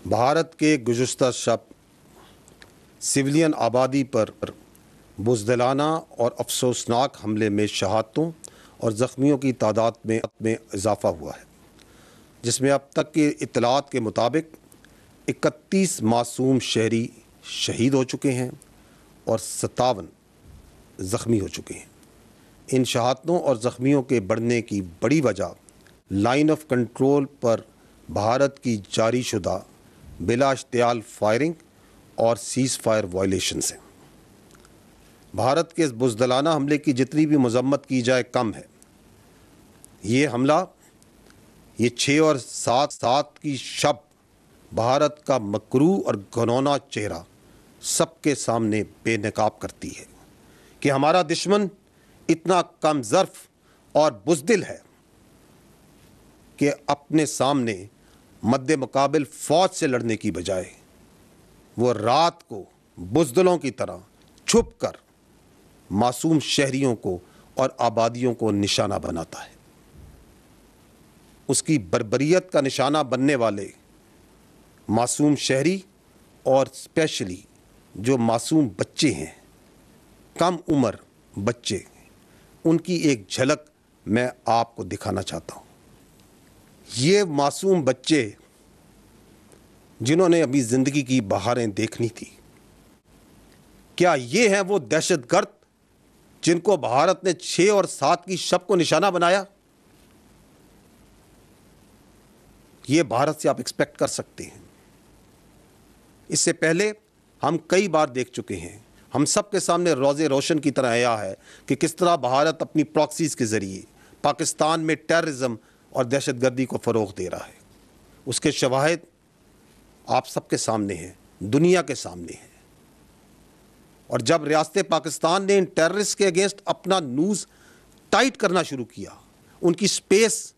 بھارت کے گزشتہ شب سویلین آبادی پر بزدلانہ اور افسوسناک حملے میں شہادتوں اور زخمیوں کی تعداد میں اضافہ ہوا ہے، جس میں اب تک کی اطلاعات کے مطابق 31 معصوم شہری شہید ہو چکے ہیں اور 57 زخمی ہو چکے ہیں۔ ان شہادتوں اور زخمیوں کے بڑھنے کی بڑی وجہ لائن آف کنٹرول پر بھارت کی جاری شدہ بلا اشتعال فائرنگ اور سیز فائر وائلیشنز ہیں۔ بھارت کے اس بزدلانہ حملے کی جتنی بھی مذمت کی جائے کم ہے۔ یہ حملہ، یہ 6 اور 7 کی شب بھارت کا مکروہ اور گھناؤنا چہرہ سب کے سامنے بے نقاب کرتی ہے کہ ہمارا دشمن اتنا کم ظرف اور بزدل ہے کہ اپنے سامنے مد مقابل فوج سے لڑنے کی بجائے وہ رات کو بزدلوں کی طرح چھپ کر معصوم شہریوں کو اور آبادیوں کو نشانہ بناتا ہے۔ اس کی بربریت کا نشانہ بننے والے معصوم شہری اور اسپیشلی جو معصوم بچے ہیں، کم عمر بچے، ان کی ایک جھلک میں آپ کو دکھانا چاہتا ہوں۔ یہ معصوم بچے جنہوں نے ابھی زندگی کی بہاریں دیکھنی تھی، کیا یہ ہیں وہ دہشت گرد جن کو بھارت نے 6 اور 7 کی شب کو نشانہ بنایا؟ یہ بھارت سے آپ ایکسپیکٹ کر سکتے ہیں۔ اس سے پہلے ہم کئی بار دیکھ چکے ہیں، ہم سب کے سامنے روز روشن کی طرح آیا ہے کہ کس طرح بھارت اپنی پراکسیز کے ذریعے پاکستان میں ٹیررزم اور دہشت گردی کو فروغ دے رہا ہے۔ اس کے شواہد آپ سب کے سامنے ہیں، دنیا کے سامنے ہیں۔ اور جب ریاست پاکستان نے ان ٹیررسٹ کے اگینسٹ اپنا نوز ٹائٹ کرنا شروع کیا، ان کی سپیس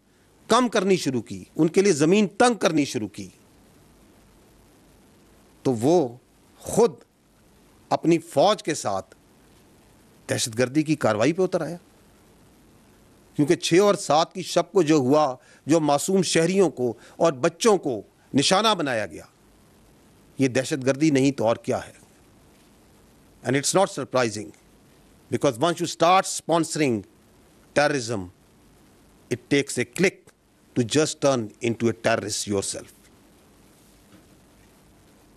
کم کرنی شروع کی، ان کے لیے زمین تنگ کرنی شروع کی، تو وہ خود اپنی فوج کے ساتھ دہشت گردی کی کارروائی پہ اتر آیا۔ کیونکہ 6 اور 7 کی شب کو جو ہوا، جو معصوم شہریوں کو اور بچوں کو نشانہ بنایا گیا، یہ دہشت گردی نہیں تو اور کیا ہے؟ And it's not surprising, because once you start sponsoring terrorism, it takes a click to just turn into a terrorist yourself.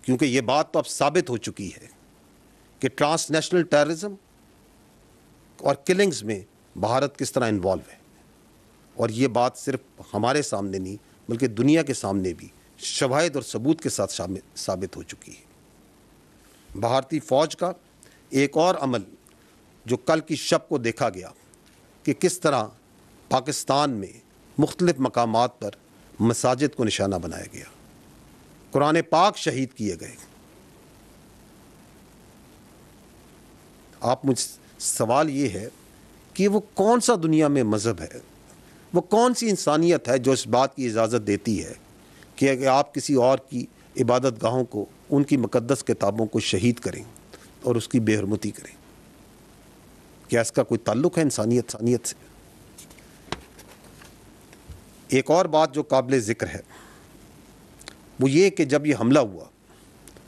کیونکہ یہ بات تو اب ثابت ہو چکی ہے کہ ٹرانس نیشنل ٹیررزم اور کلنگز میں بھارت کس طرح انوالو ہے، اور یہ بات صرف ہمارے سامنے نہیں بلکہ دنیا کے سامنے بھی شواہد اور ثبوت کے ساتھ ثابت ہو چکی ہے۔ بھارتی فوج کا ایک اور عمل جو کل کی شب کو دیکھا گیا کہ کس طرح پاکستان میں مختلف مقامات پر مساجد کو نشانہ بنایا گیا، قرآن پاک شہید کیے گئے۔ آپ مجھ سوال یہ ہے کہ وہ کون سا دنیا میں مذہب ہے، وہ کون سی انسانیت ہے جو اس بات کی اجازت دیتی ہے کہ آپ کسی اور کی عبادت گاہوں کو، ان کی مقدس کتابوں کو شہید کریں اور اس کی بے حرمتی کریں؟ کیا اس کا کوئی تعلق ہے انسانیت سے؟ ایک اور بات جو قابل ذکر ہے وہ یہ کہ جب یہ حملہ ہوا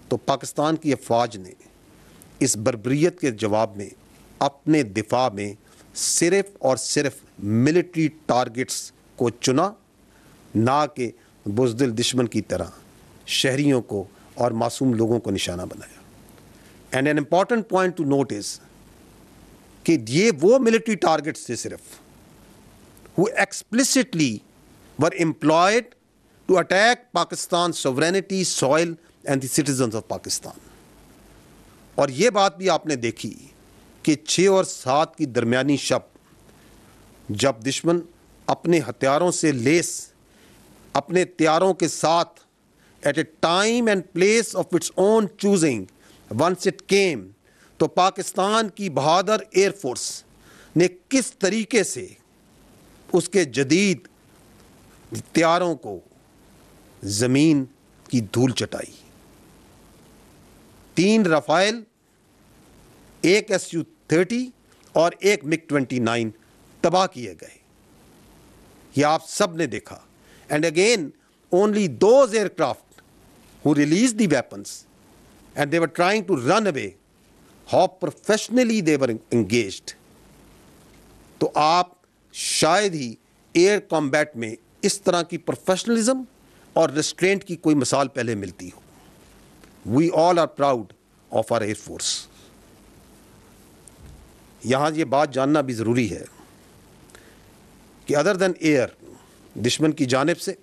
تو پاکستان کی افواج نے اس بربریت کے جواب میں اپنے دفاع میں صرف اور صرف ملٹری ٹارگٹس کو چنا، نہ کہ بزدل دشمن کی طرح شہریوں کو اور معصوم لوگوں کو نشانہ بنایا۔ And an important point to note is کہ یہ وہ ملٹری ٹارگٹس تھے صرف who explicitly were employed to attack Pakistan's sovereignty, soil and the citizens of Pakistan. اور یہ بات بھی آپ نے دیکھی کہ 6 اور 7 کی درمیانی شب جب دشمن اپنے ہتھیاروں سے لیس، اپنے تیاروں کے ساتھ at a time and place of its own choosing, once it came، تو پاکستان کی بہادر ایئر فورس نے کس طریقے سے اس کے جدید ہتھیاروں کو زمین کی دھول چٹائی۔ 3 رافائل، 1 Su-30 اور 1 MiG-29 تباہ کیے گئے۔ یہ آپ سب نے دیکھا۔ And again only those aircraft who released the weapons and they were trying to run away, how professionally they were engaged. تو آپ شاید ہی ایئر کمبیٹ میں اس طرح کی پروفیشنلزم اور ریسٹرینٹ کی کوئی مثال پہلے ملتی ہو. We all are proud of our air force. یہاں یہ بات جاننا بھی ضروری ہے کہ ادر دین ایئر دشمن کی جانب سے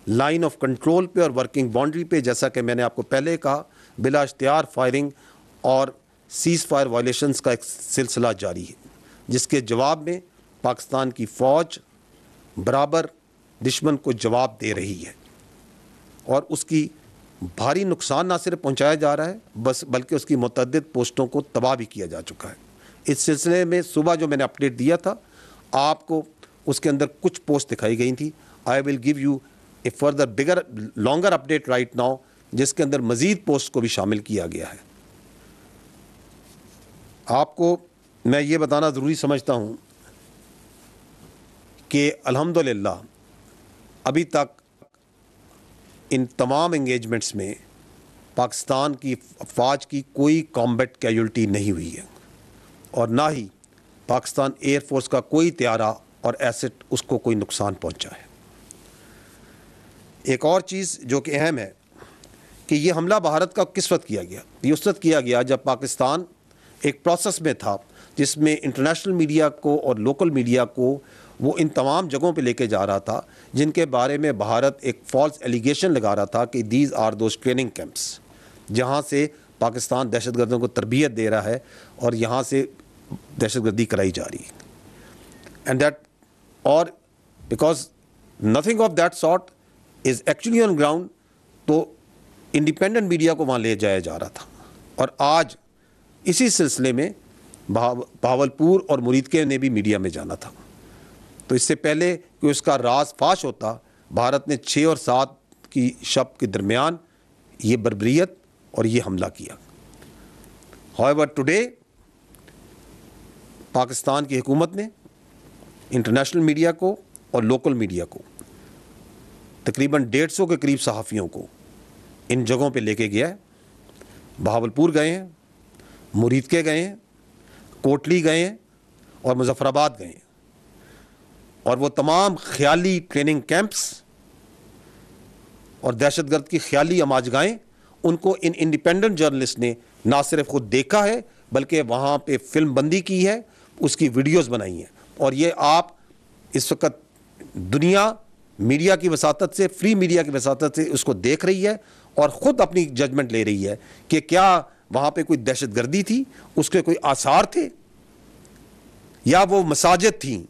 لائن آف کنٹرول پہ اور ورکنگ باؤنڈری پہ، جیسا کہ میں نے آپ کو پہلے کہا، بلا اشتہار فائرنگ اور سیز فائر وائلیشنز کا ایک سلسلہ جاری ہے، جس کے جواب میں پاکستان کی فوج برابر دشمن کو جواب دے رہی ہے، اور اس کی بھاری نقصان نہ صرف پہنچایا جا رہا ہے بلکہ اس کی متعدد پوسٹوں کو تباہ بھی کیا جا چکا ہے. اس سلسلے میں صبح جو میں نے اپڈیٹ دیا تھا آپ کو، اس کے اندر کچھ پوسٹ دکھائی گئی تھی. I will give you a further bigger longer update right now, جس کے اندر مزید پوسٹ کو بھی شامل کیا گیا ہے. آپ کو میں یہ بتانا ضروری سمجھتا ہوں کہ الحمدللہ ابھی تک ان تمام انگیجمنٹس میں پاکستان کی افواج کی کوئی کامبیٹ کیجولٹی نہیں ہوئی ہے، اور نہ ہی پاکستان ایئر فورس کا کوئی طیارہ اور ایسٹ اس کو کوئی نقصان پہنچا ہے. ایک اور چیز جو کہ اہم ہے کہ یہ حملہ بھارت کا کس وقت کیا گیا؟ یہ اس وقت کیا گیا جب پاکستان ایک پروسیس میں تھا جس میں انٹرنیشنل میڈیا کو اور لوکل میڈیا کو وہ ان تمام جگہوں پہ لے کے جا رہا تھا جن کے بارے میں بھارت ایک فالس ایلیگیشن لگا رہا تھا کہ these are those training camps, جہاں سے پاکستان دہشت گردوں کو تربیت دے رہا ہے اور یہاں سے دہشت گردی کرائی جا رہی ہے. اینڈ دیٹ اور because nothing of that sort is actually on ground, تو انڈیپینڈنٹ میڈیا کو وہاں لے جایا جا رہا تھا. اور آج اسی سلسلے میں بہاولپور اور مریدکے نے بھی میڈیا میں جانا تھا. تو اس سے پہلے کہ اس کا راز فاش ہوتا، بھارت نے 6 اور 7 کی شب کے درمیان یہ بربریت اور یہ حملہ کیا. however ٹوڈے پاکستان کی حکومت نے انٹرنیشنل میڈیا کو اور لوکل میڈیا کو تقریباً 150 کے قریب صحافیوں کو ان جگہوں پہ لے کے گیا ہے. بہاولپور گئے ہیں، مریدکے گئے ہیں، کوٹلی گئے ہیں اور مظفر آباد گئے ہیں، اور وہ تمام خیالی ٹریننگ کیمپس اور دہشت گرد کی خیالی اماجگاہیں ان کو ان انڈیپینڈنٹ جرنلسٹ نے نہ صرف خود دیکھا ہے بلکہ وہاں پہ فلم بندی کی ہے، اس کی ویڈیوز بنائی ہیں. اور یہ آپ اس وقت دنیا میڈیا کی وساطت سے، فری میڈیا کی وساطت سے اس کو دیکھ رہی ہے اور خود اپنی ججمنٹ لے رہی ہے کہ کیا وہاں پہ کوئی دہشت گردی تھی، اس کے کوئی آثار تھے، یا وہ مساجد تھیں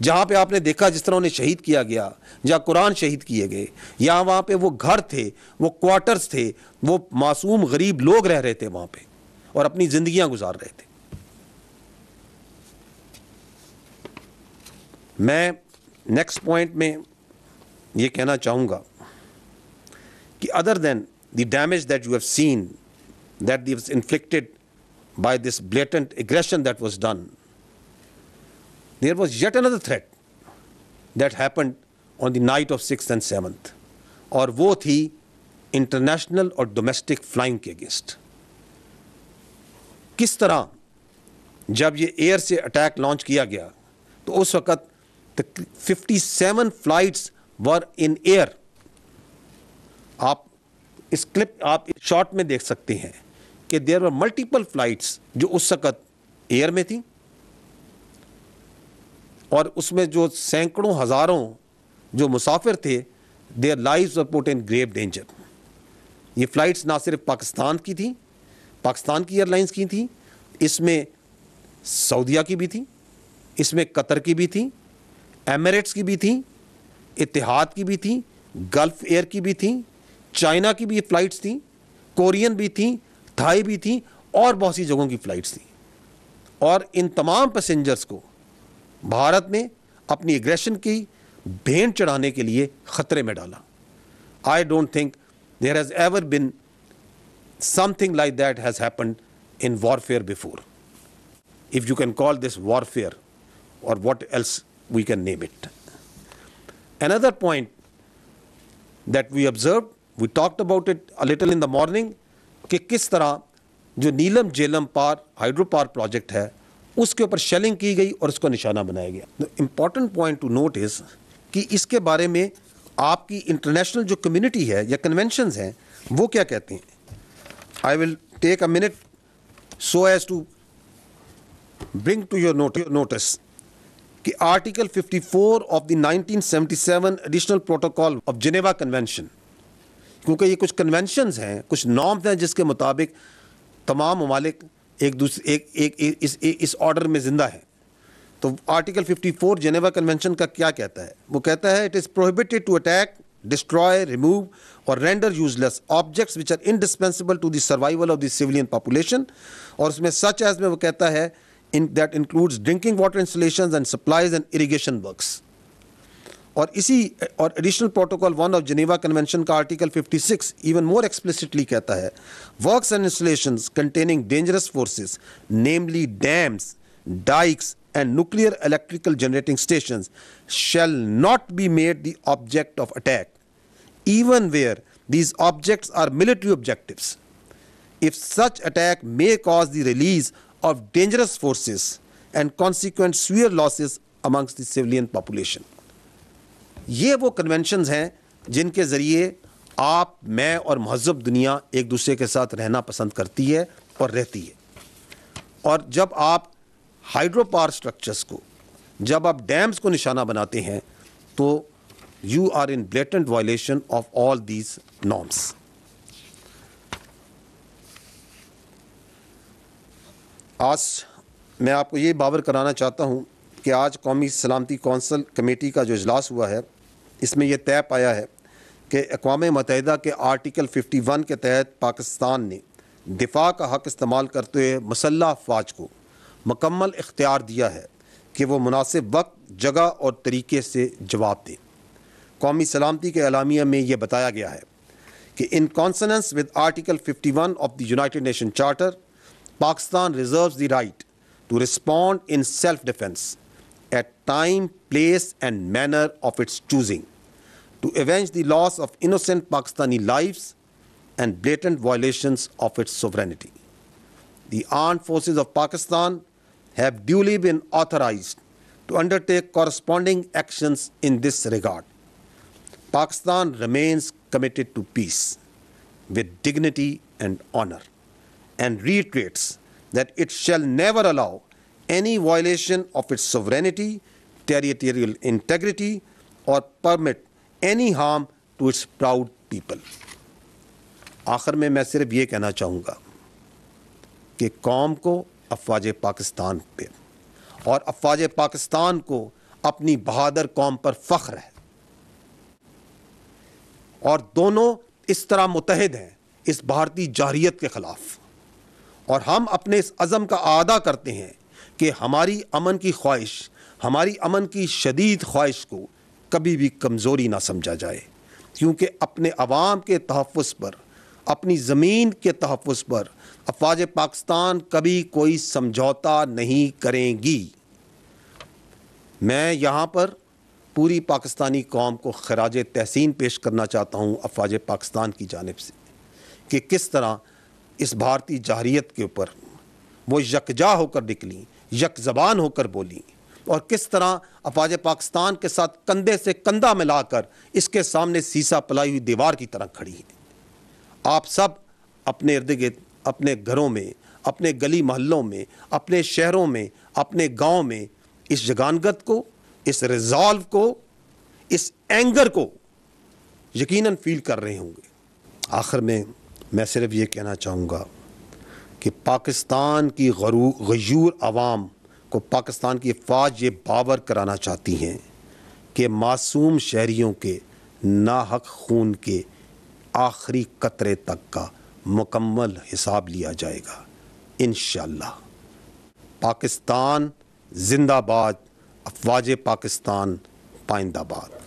جہاں پہ آپ نے دیکھا جس طرح انہیں شہید کیا گیا، جہاں قرآن شہید کیے گئے، یا وہاں پہ وہ گھر تھے، وہ کوارٹرز تھے، وہ معصوم غریب لوگ رہ رہے تھے وہاں پہ اور اپنی زندگیاں گزار رہے تھے. میں نیکسٹ پوائنٹ میں یہ کہنا چاہوں گا کہ other than the damage that you have seen that was inflicted by this blatant aggression that was done, there was yet another threat that happened on the night of 6th and 7th، اور وہ تھی international اور domestic flying کے against. کس طرح جب یہ year سے اٹیک لانچ کیا گیا تو اس وقت 57 فلائٹس ور ان ایئر. آپ اس کلپ آپ شارٹ میں دیکھ سکتے ہیں کہ دیر ور ملٹیپل فلائٹس جو اس وقت ایئر میں تھیں، اور اس میں جو سینکڑوں ہزاروں جو مسافر تھے، their lives were put in grave danger. یہ فلائٹس نہ صرف پاکستان کی تھیں، پاکستان کی ایئر لائنس کی تھیں، اس میں سعودیہ کی بھی تھیں، اس میں قطر کی بھی تھیں، ایمریٹس کی بھی تھیں، اتحاد کی بھی تھیں، گلف ایئر کی بھی تھیں، چائنا کی بھی فلائٹس تھیں، کورین بھی تھیں، تھائی بھی تھیں، اور بہت سی جگہوں کی فلائٹس تھیں. اور ان تمام پیسنجرز کو بھارت نے اپنی ایگریشن کی بھینٹ چڑھانے کے لیے خطرے میں ڈالا. I don't think there has ever been something like that has happened in warfare before, if you can call this warfare or what else we can name it. Another point that we observed we talked about it little in the morning کہ کس طرح جو Neelum Jhelum hydro power project ہے اس کے اوپر shelling کی گئی اور اس کو نشانہ بنایا گیا. امپورٹنٹ پوائنٹ ٹو نوٹ از کہ اس کے بارے میں آپ کی انٹرنیشنل جو کمیونٹی ہے یا کنونشنز ہیں وہ کیا کہتے ہیں. I will take a minute so as to bring to your notice کہ article 54 of the 1977 additional protocol of Geneva convention, کیونکہ یہ کچھ کنونشنز ہیں، کچھ نارمز ہیں جس کے مطابق تمام ممالک ایک دوسرے اس آرڈر میں زندہ ہیں. تو آرٹیکل 54 جنیوا کنونشن کا کیا کہتا ہے؟ وہ کہتا ہے it is prohibited to attack, destroy, remove اور render useless objects which are indispensable to the survival of the civilian population. اور اس میں سچ ایز میں وہ کہتا ہے that includes drinking water installations and supplies and irrigation works. اور additional protocol 1 of Geneva convention کا آرٹیکل 56 ایون مور ایکسپلسٹلی کہتا ہے works and installations containing dangerous forces namely dams, dikes and nuclear electrical generating stations shall not be made the object of attack, even where these objects are military objectives, if such attack may cause the release of dangerous forces and consequent severe losses amongst the civilian population. یہ وہ conventions ہیں جن کے ذریعے آپ، میں اور مہذب دنیا ایک دوسرے کے ساتھ رہنا پسند کرتی ہے اور رہتی ہے. اور جب آپ ہائیڈرو پاور اسٹرکچرس کو، جب آپ ڈیمز کو نشانہ بناتے ہیں تو you are in blatant violation of all these norms. آج میں آپ کو یہ باور کرانا چاہتا ہوں کہ آج قومی سلامتی کونسل کمیٹی کا جو اجلاس ہوا ہے اس میں یہ طے پایا ہے کہ اقوام متحدہ کے آرٹیکل 51 کے تحت پاکستان نے دفاع کا حق استعمال کرتے ہوئے مسلح افواج کو مکمل اختیار دیا ہے کہ وہ مناسب وقت، جگہ اور طریقے سے جواب دیں. قومی سلامتی کے اعلامیہ میں یہ بتایا گیا ہے کہ in consonance with article 51 of the United Nation charter, Pakistan reserves the right to respond in self ڈیفense at time, place and manner of its choosing to avenge the loss of innocent Pakistani lives and blatant violations of its sovereignty. The armed forces of Pakistan have duly been authorized to undertake corresponding actions in this regard. Pakistan remains committed to peace with dignity and honor and reiterates that it shall never allow any violation of its sovereignty, territorial integrity, or permit any harm to its proud people. آخر میں صرف یہ کہنا چاہوں گا کہ قوم کو افواج پاکستان پہ اور افواج پاکستان کو اپنی بہادر قوم پر فخر ہے، اور دونوں اس طرح متحد ہیں اس بھارتی جارحیت کے خلاف. اور ہم اپنے اس عزم کا اعادہ کرتے ہیں کہ ہماری امن کی خواہش، ہماری امن کی شدید خواہش کو کبھی بھی کمزوری نہ سمجھا جائے، کیونکہ اپنے عوام کے تحفظ پر، اپنی زمین کے تحفظ پر افواج پاکستان کبھی کوئی سمجھوتا نہیں کریں گی. میں یہاں پر پوری پاکستانی قوم کو خراج تحسین پیش کرنا چاہتا ہوں افواج پاکستان کی جانب سے کہ کس طرح اس بھارتی جارحیت کے اوپر وہ یکجا ہو کر نکلیں، یک زبان ہو کر بولیں، اور کس طرح افواج پاکستان کے ساتھ کندھے سے کندھا ملا کر اس کے سامنے سیسا پلائی ہوئی دیوار کی طرح کھڑی ہیں. آپ سب اپنے ارد گرد، اپنے گھروں میں، اپنے گلی محلوں میں، اپنے شہروں میں، اپنے گاؤں میں اس جگانگت کو، اس ریزالو کو، اس اینگر کو یقیناً فیل کر رہے ہوں گے. آخر میں صرف یہ کہنا چاہوں گا کہ پاکستان کی غیور عوام کو پاکستان کی افواج یہ باور کرانا چاہتی ہیں کہ معصوم شہریوں کے ناحق خون کے آخری قطرے تک کا مکمل حساب لیا جائے گا انشاءاللہ. پاکستان زندہ باد، افواج پاکستان پائندہ باد.